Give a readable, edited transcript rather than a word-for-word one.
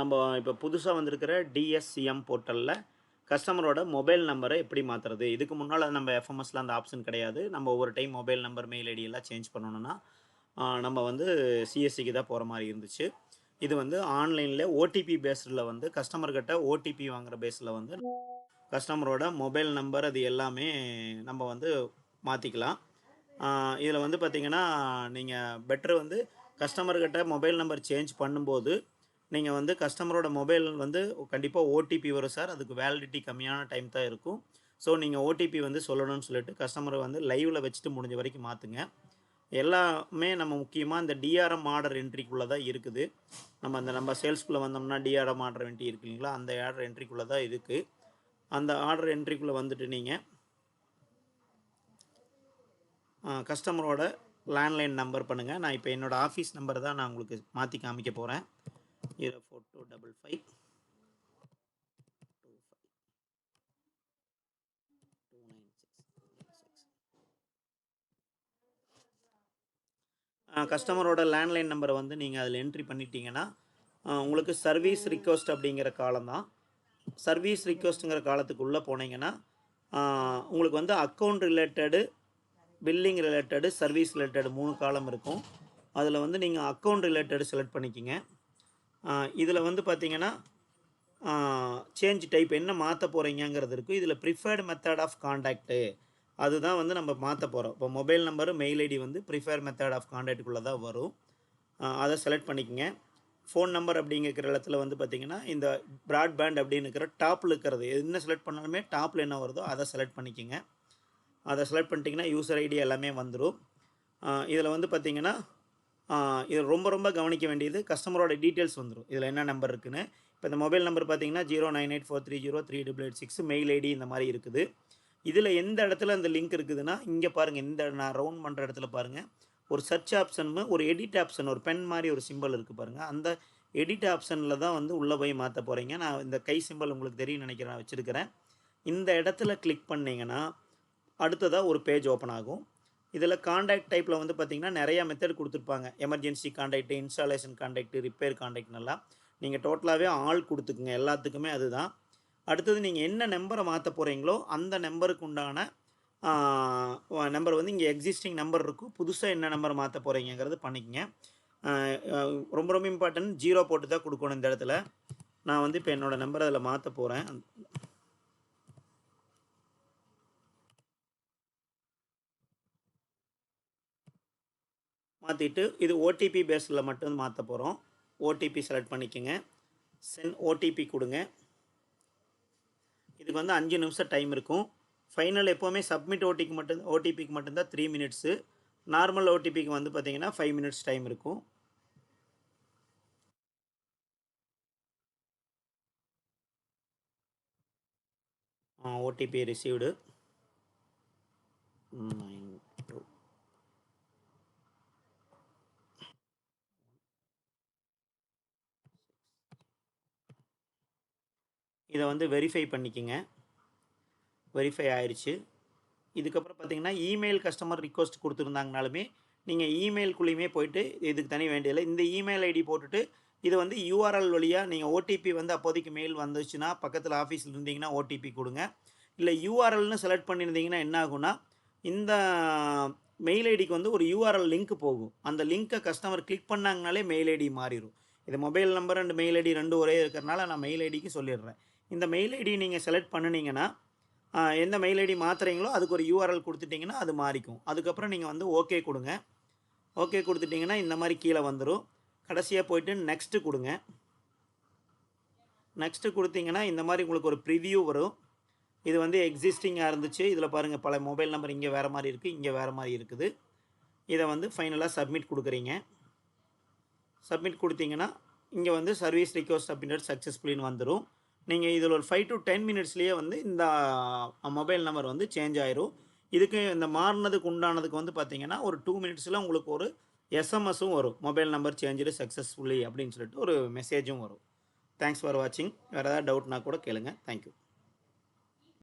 நம்ம இப்போ புதுசா வந்திருக்கிற டிஎஸ்சிஎம் போர்ட்டல்ல கஸ்டமரோட மொபைல் நம்பர எப்படி மாத்துறது? இதுக்கு முன்னால நம்ம எஃப்எம்எஸ்ல அந்த ஆப்ஷன் கிடையாது. நம்ம ஒவ்வொரு time mobile number, mail ID எல்லாம் சேஞ்ச் பண்ணணும்னா, நம்ம வந்து சிஎஸ்சிக்கு தான் போற மாரி இருந்துச்சு. இது வந்து ஆன்லைன்ல ஓடிபி பேஸ்டுல வந்து கஸ்டமர் கிட்ட ஓடிபி வாங்குற பேஸ்ல வந்து கஸ்டமரோட மொபைல் நம்பர் அது எல்லாமே நம்ம வந்து மாத்திக்கலாம். ஆ இதில வந்து பார்த்தீங்கன்னா, நீங்க பெட்டர் வந்து கஸ்டமர் கிட்ட மொபைல் நம்பர் சேஞ்ச் பண்ணும்போது, நீங்க வந்து கஸ்டமரோட மொபைல் வந்து கண்டிப்பா ஓடிபி வரும் சார். அதுக்கு வேலிடிட்டி கம்மியான டைம் தான் இருக்கும். ஸோ நீங்க ஓடிபி வந்து சொல்லணும்னு சொல்லிட்டு கஸ்டமர வந்து லைவ்ல வச்சுட்டு முடிஞ்ச வரைக்கும் மாத்துங்க. எல்லாமே நம்ம முக்கியமா இந்த டிஆர்எம் ஆர்டர் என்ட்ரிக்குள்ள தான் இருக்குது. நம்ம சேல்ஸ்குள்ள வந்தோம்னா டிஆர்எம் ஆர்டர் என்ட்ரி இருக்கு இல்லைங்களா? அந்த ஆர்டர் என்ட்ரிக்குள்ள தான் இருக்கு. அந்த ஆர்டர் என்ட்ரிக்குள்ள வந்துட்டு நீங்க கஸ்டமரோட லேண்ட்லைன் நம்பர் பண்ணுங்க. நான் இப்போ என்னோட ஆஃபீஸ் நம்பர் தான் நான் உங்களுக்கு மாத்தி காமிக்க போறேன். 04255 கஸ்டமரோட லேண்ட்லைன் நம்பரை வந்து நீங்கள் அதில் என்ட்ரி பண்ணிட்டீங்கன்னா உங்களுக்கு சர்வீஸ் ரிக்வெஸ்ட் அப்படிங்கிற காலம் தான். சர்வீஸ் ரிக்வெஸ்ட்டுங்கிற காலத்துக்குள்ளே போனீங்கன்னா உங்களுக்கு வந்து account related, billing related, service related 3 காலம் இருக்கும். அதில் வந்து நீங்கள் அக்கௌண்ட் ரிலேட்டடு செலக்ட் பண்ணிக்கிங்க. இதில் வந்து பார்த்தீங்கன்னா சேஞ்ச் டைப் என்ன மாற்ற போகிறீங்கங்கிறது இருக்குது. இதில் ப்ரிஃபர்டு மெத்தட் ஆஃப் கான்டாக்ட்டு அதுதான் வந்து நம்ம மாற்ற போகிறோம். இப்போ மொபைல் நம்பரு, மெயில் ஐடி வந்து ப்ரிஃபர்ட் மெத்தட் ஆஃப் கான்டாக்ட்டுக்குள்ளே தான் வரும். அதை செலக்ட் பண்ணிக்கங்க. ஃபோன் நம்பர் அப்படிங்கிற இடத்துல வந்து பார்த்தீங்கன்னா, இந்த ப்ராட்பேண்ட் அப்படின்னு இருக்கிற டாப்பில் இருக்கிறது என்ன செலக்ட் பண்ணாலுமே டாப்பில் என்ன வருதோ அதை செலக்ட் பண்ணிக்கங்க. அதை செலக்ட் பண்ணிட்டீங்கன்னா யூசர் ஐடி எல்லாமே வந்துடும். இதில் வந்து பார்த்தீங்கன்னா, இது ரொம்ப ரொம்ப கவனிக்க வேண்டியது கஸ்டமரோட டீட்டெயில்ஸ் வந்துடும். இதில் என்ன நம்பர் இருக்குன்னு. இப்போ இந்த மொபைல் நம்பர் பார்த்தீங்கன்னா 0984303886 மெயில் ஐடி இந்த மாதிரி இருக்குது. இதில் எந்த இடத்துல அந்த லிங்க் இருக்குதுன்னா, இங்கே பாருங்கள், இந்த நான் ரவுண்ட் பண்ணுற இடத்துல பாருங்கள், ஒரு சர்ச் ஆப்ஷன்னு ஒரு எடிட் ஆப்ஷன், ஒரு பென் மாதிரி ஒரு சிம்பிள் இருக்குது பாருங்கள். அந்த எடிட் ஆப்ஷனில் தான் வந்து உள்ளே போய் மாற்ற போகிறீங்க. நான் இந்த கை சிம்பிள் உங்களுக்கு தெரியும் நினைக்கிறேன், நான் வச்சுருக்கிறேன். இந்த இடத்துல கிளிக் பண்ணிங்கன்னா அடுத்ததாக ஒரு பேஜ் ஓப்பன் ஆகும். இதில் கான்டாக்ட் டைப்பில் வந்து பார்த்திங்கன்னா நிறையா மெத்தட் கொடுத்துருப்பாங்க. Emergency contact, installation contact, repair கான்டாக்ட்னெல்லாம் நீங்கள் டோட்டலாகவே ஆள் கொடுத்துக்குங்க. எல்லாத்துக்குமே அதுதான். அடுத்தது நீங்கள் என்ன நம்பரை மாற்ற போகிறீங்களோ அந்த நம்பருக்கு உண்டான நம்பர் வந்து இங்கே எக்ஸிஸ்டிங் நம்பர் இருக்கும். புதுசாக என்ன நம்பர் மாற்ற போகிறீங்கிறது பண்ணிக்கங்க. ரொம்ப ரொம்ப இம்பார்ட்டன்ட், 0 போட்டு தான் கொடுக்கணும் இந்த இடத்துல. நான் வந்து இப்போ என்னோடய நம்பரை அதில் மாற்ற போகிறேன். மாற்றிட்டு இது ஓடிபி பேஸில் மட்டும் மாற்ற போகிறோம். ஓடிபி செலக்ட் பண்ணிக்கோங்க. சென்ட் ஓடிபி கொடுங்க. இதுக்கு வந்து 5 நிமிஷம் டைம் இருக்கும். ஃபைனல் எப்போவுமே சப்மிட் ஓடிபிக்கு மட்டும்தான் 3 மினிட்ஸு. நார்மல் ஓடிபிக்கு வந்து பார்த்தீங்கன்னா 5 மினிட்ஸ் டைம் இருக்கும். OTP received. இதை வந்து வெரிஃபை பண்ணிக்கோங்க. வெரிஃபை ஆயிடுச்சு. இதுக்கப்புறம் பார்த்தீங்கன்னா இமெயில் கஸ்டமர் ரிக்வெஸ்ட் கொடுத்துருந்தாங்கனாலுமே நீங்கள் இமெயிலுக்குள்ளேயுமே போயிட்டு இதுக்கு தனி வேண்டியதில்லை. இந்த இமெயில் ஐடி போட்டுட்டு இது வந்து யூஆர்எல் வழியாக நீங்கள் ஓடிபி வந்து அப்போதைக்கு மெயில் வந்துச்சுன்னா பக்கத்தில் ஆஃபீஸில் இருந்தீங்கன்னா ஓடிபி கொடுங்க. இல்லை யூஆர்எல்னு செலக்ட் பண்ணியிருந்தீங்கன்னா என்ன ஆகும்னா, இந்த மெயில் ஐடிக்கு வந்து ஒரு யூஆர்எல் லிங்க் போகும். அந்த லிங்க்கை கஸ்டமர் கிளிக் பண்ணாங்கனாலே மெயில் ஐடி மாறிடும். இது mobile number and mail ID 2 ஒரே இருக்கிறனால நான் மெயில் ஐடிக்கு சொல்லிடுறேன். இந்த மெயில் ஐடி நீங்கள் செலக்ட் பண்ணினீங்கன்னா எந்த மெயில் ஐடி மாற்றுறீங்களோ அதுக்கு ஒரு யூஆர்எல் கொடுத்துட்டிங்கன்னா அது மாறிக்கும். அதுக்கப்புறம் நீங்கள் வந்து ஓகே கொடுங்க. ஓகே கொடுத்துட்டிங்கன்னா இந்த மாதிரி கீழே வந்துடும். கடைசியாக போய்ட்டு நெக்ஸ்ட்டு கொடுங்க. நெக்ஸ்ட்டு கொடுத்தீங்கன்னா இந்த மாதிரி உங்களுக்கு ஒரு ப்ரிவ்யூ வரும். இது வந்து எக்ஸிஸ்டிங்காக இருந்துச்சு. இதில் பாருங்கள், பல மொபைல் நம்பர் இங்கே வேறு மாதிரி இருக்குது, இங்கே வேறு மாதிரி இருக்குது. இதை வந்து ஃபைனலாக சப்மிட் கொடுக்குறீங்க. சப்மிட் கொடுத்தீங்கன்னா இங்கே வந்து சர்வீஸ் ரிக்வெஸ்ட் அப்படின்றது சக்ஸஸ்ஃபுல்லின்னு வந்துடும். நீங்கள் இதில் ஒரு 5 to 10 மினிட்ஸ்லேயே வந்து இந்த மொபைல் நம்பர் வந்து சேஞ்ச் ஆயிரும். இதுக்கு இந்த மாறினதுக்கு உண்டானதுக்கு வந்து பார்த்தீங்கன்னா ஒரு 2 மினிட்ஸில் உங்களுக்கு ஒரு எஸ்எம்எஸும் வரும். மொபைல் நம்பர் சேஞ்சு சக்ஸஸ்ஃபுல்லி அப்படின்னு சொல்லிட்டு ஒரு மெசேஜும் வரும். தேங்க்ஸ் ஃபார் வாட்சிங். வேறு ஏதாவது டவுட்னா கூட கேளுங்க. தேங்க்யூ.